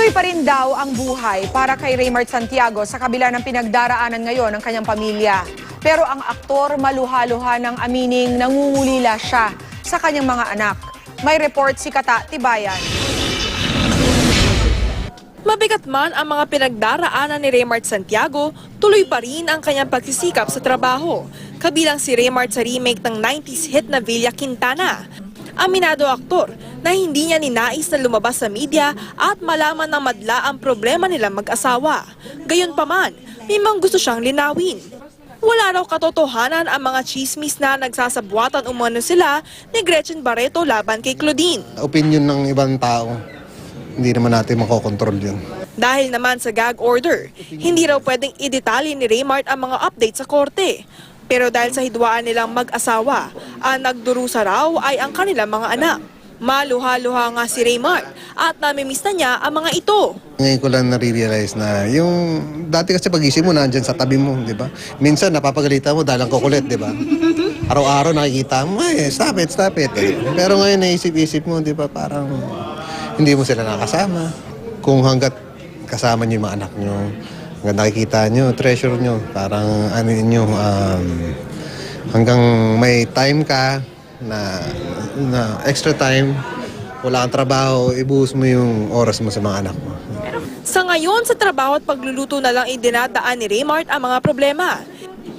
Tuloy pa rin daw ang buhay para kay Raymart Santiago sa kabila ng pinagdaraanan ngayon ng kanyang pamilya. Pero ang aktor maluha-luha ng amining nangungulila siya sa kanyang mga anak. May report si Kata Tibayan. Mabigat man ang mga pinagdaraanan ni Raymart Santiago, tuloy pa rin ang kanyang pagsisikap sa trabaho. Kabilang si Raymart sa remake ng 90s hit na Villa Quintana. Aminado aktor na hindi niya ninais na lumabas sa media at malaman ng madla ang problema nilang mag-asawa. Gayunpaman, may mga gusto siyang linawin. Wala raw katotohanan ang mga chismis na nagsasabwatan umano sila ni Gretchen Barreto laban kay Claudine. Opinion ng ibang tao, hindi naman natin makokontrol yun. Dahil naman sa gag order, hindi raw pwedeng idetalye ni Raymart ang mga update sa korte. Pero dahil sa hidwaan nilang mag-asawa, ang nagdurusa raw ay ang kanilang mga anak. Maluha-luha nga si Raymart at namimiss na niya ang mga ito. Ngayon ko lang nare-realize na yung dati kasi pag-isip mo nandyan sa tabi mo, di ba? Minsan napapagalitan mo dahil ang kukulit, di ba? Araw-araw nakikita mo, stop it. Pero ngayon naisip-isip mo, di ba? Parang hindi mo sila nakasama. Kung hanggat kasama niyo yung mga anak niyo, hanggang nakikita nyo, treasure nyo, parang ano nyo, hanggang may time ka na extra time, wala kang trabaho, ibuhos mo yung oras mo sa mga anak mo. Sa ngayon, sa trabaho at pagluluto na lang idinadaan ni Raymart ang mga problema.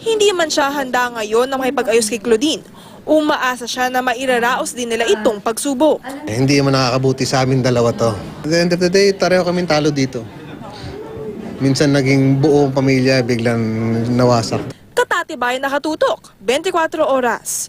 Hindi man siya handa ngayon na makipag-ayos kay Claudine. Umaasa siya na mairaraos din nila itong pagsubok. Hindi mo nakakabuti sa amin dalawa to. At the end of the day, pareho kaming talo dito. Minsan naging buong pamilya biglang nawasak. Katatibay nakatutok, 24 oras.